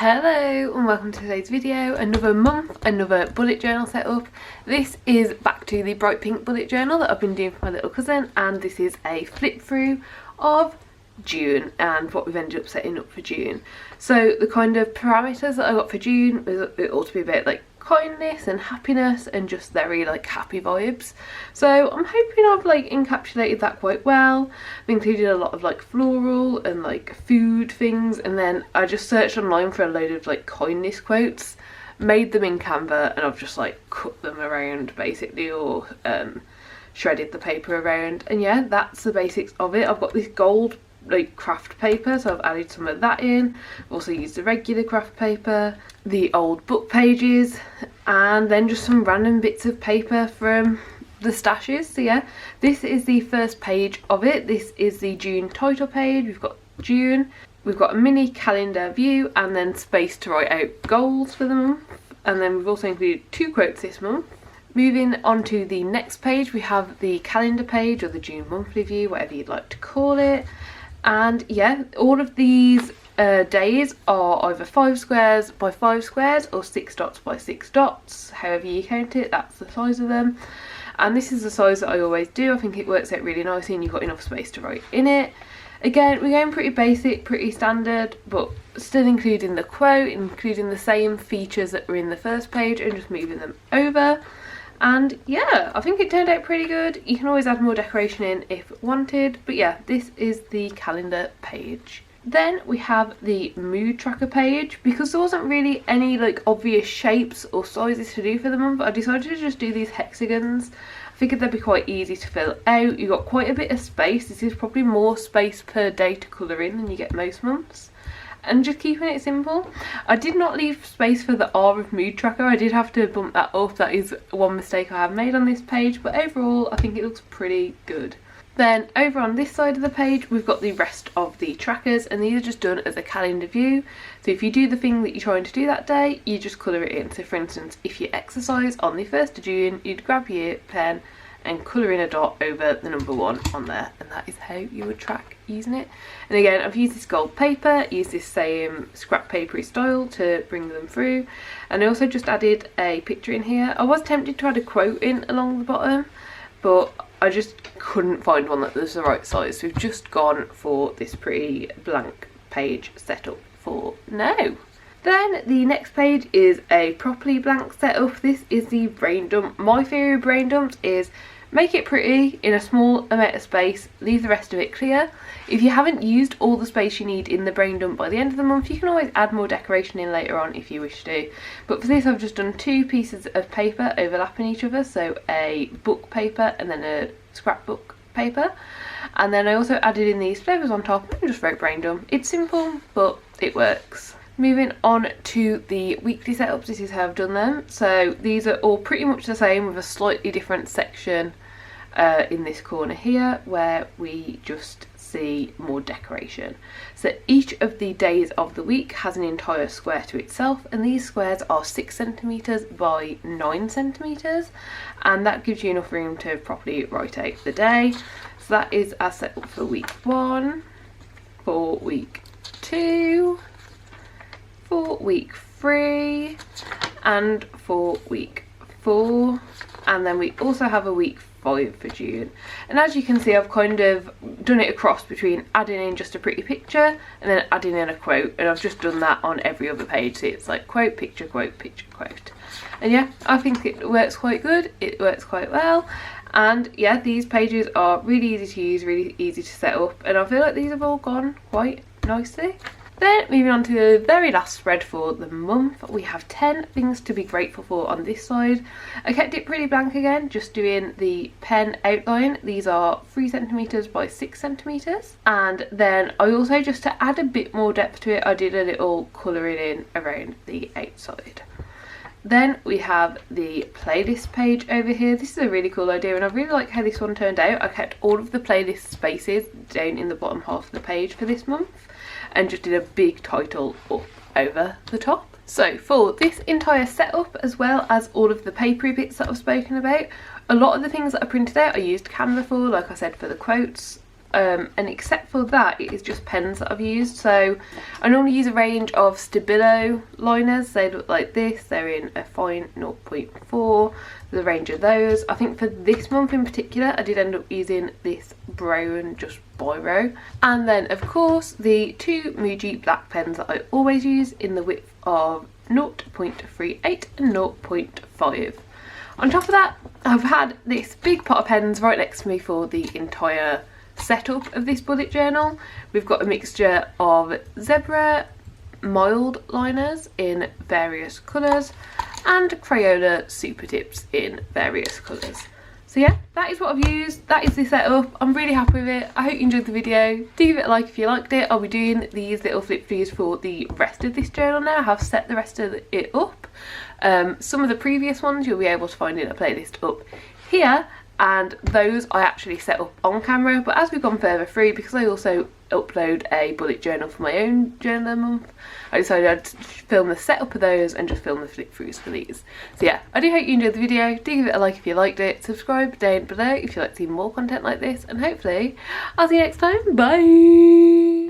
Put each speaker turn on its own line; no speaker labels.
Hello and welcome to today's video. Another month, another bullet journal setup. This is back to the bright pink bullet journal that I've been doing for my little cousin, and this is a flip through of June and what we've ended up setting up for June. So the kind of parameters that I got for June was it ought to be about like kindness and happiness and just very like happy vibes. So I'm hoping I've like encapsulated that quite well. I've included a lot of like floral and like food things, and then I just searched online for a load of like kindness quotes, made them in Canva, and I've just like cut them around basically, or shredded the paper around, and yeah, that's the basics of it. I've got this gold like craft paper, so I've added some of that in. I've also used the regular craft paper, the old book pages, and then just some random bits of paper from the stashes. So yeah, this is the first page of it. This is the June title page. We've got June, we've got a mini calendar view, and then space to write out goals for the month, and then we've also included 2 quotes this month. Moving on to the next page, we have the calendar page, or the June monthly view, whatever you'd like to call it. And yeah, all of these days are either 5 squares by 5 squares or 6 dots by 6 dots, however you count it, that's the size of them. And this is the size that I always do. I think it works out really nicely and you've got enough space to write in it. Again, we're going pretty basic, pretty standard, but still including the quote, including the same features that were in the first page and just moving them over. And yeah, I think it turned out pretty good. You can always add more decoration in if wanted, but yeah, this is the calendar page. Then we have the mood tracker page. Because there wasn't really any like obvious shapes or sizes to do for the month, I decided to just do these hexagons. I figured they'd be quite easy to fill out. You got quite a bit of space. This is probably more space per day to colour in than you get most months. And just keeping it simple. I did not leave space for the R of mood tracker. I did have to bump that up. That is one mistake I have made on this page, but overall I think it looks pretty good. Then over on this side of the page we've got the rest of the trackers, and these are just done as a calendar view. So if you do the thing that you're trying to do that day, you just colour it in. So for instance, if you exercise on the 1st of June, you'd grab your pen and colour in a dot over the number 1 on there, and that is how you would track using it. And again, I've used this gold paper, used this same scrap papery style to bring them through, and I also just added a picture in here. I was tempted to add a quote in along the bottom, but I just couldn't find one that was the right size, so we've just gone for this pretty blank page setup for now. Then the next page is a properly blank setup. This is the brain dump. My theory of brain dumps is make it pretty in a small amount of space, leave the rest of it clear. If you haven't used all the space you need in the brain dump by the end of the month, you can always add more decoration in later on if you wish to. But for this I've just done 2 pieces of paper overlapping each other, so a book paper and then a scrapbook paper. And then I also added in these flavours on top and just wrote brain dump. It's simple, but it works. Moving on to the weekly setups, this is how I've done them. So these are all pretty much the same with a slightly different section in this corner here where we just see more decoration. So each of the days of the week has an entire square to itself, and these squares are 6 centimetres by 9 centimetres, and that gives you enough room to properly write out the day. So that is our setup for week 1, for week 2, for week 3, and for week 4, and then we also have a week 5 for June. And as you can see, I've kind of done it across between adding in just a pretty picture and then adding in a quote, and I've just done that on every other page. So it's like quote, picture, quote, picture, quote. And yeah, I think it works quite good, it works quite well. And yeah, these pages are really easy to use, really easy to set up, and I feel like these have all gone quite nicely. Then moving on to the very last spread for the month, we have 10 things to be grateful for on this side. I kept it pretty blank again, just doing the pen outline. These are 3 centimetres by 6 centimetres. And then I also, just to add a bit more depth to it, I did a little colouring in around the outside. Then we have the playlist page over here. This is a really cool idea, and I really like how this one turned out. I kept all of the playlist spaces down in the bottom half of the page for this month, and just did a big title up over the top. So for this entire setup, as well as all of the papery bits that I've spoken about, a lot of the things that I printed out I used Canva for, like I said, for the quotes, and except for that, it is just pens that I've used. So I normally use a range of Stabilo liners. They look like this. They're in a fine 0.4. There's a range of those. I think for this month in particular, I did end up using this Brown just Byyeee. And then of course the two Muji black pens that I always use in the width of 0.38 and 0.5. On top of that, I've had this big pot of pens right next to me for the entire setup of this bullet journal. We've got a mixture of zebra mild liners in various colours and Crayola super tips in various colours. So yeah, that is what I've used. That is the setup. I'm really happy with it. I hope you enjoyed the video. Do give it a like if you liked it. I'll be doing these little flip throughs for the rest of this journal now. I have set the rest of it up. Some of the previous ones you'll be able to find in a playlist up here, and those I actually set up on camera, but as we've gone further through, because I also upload a bullet journal for my own journal a month, I decided I'd film the setup of those and just film the flip throughs for these. So yeah, I do hope you enjoyed the video. Do give it a like if you liked it, subscribe down below if you'd like to see more content like this, and hopefully I'll see you next time. Bye!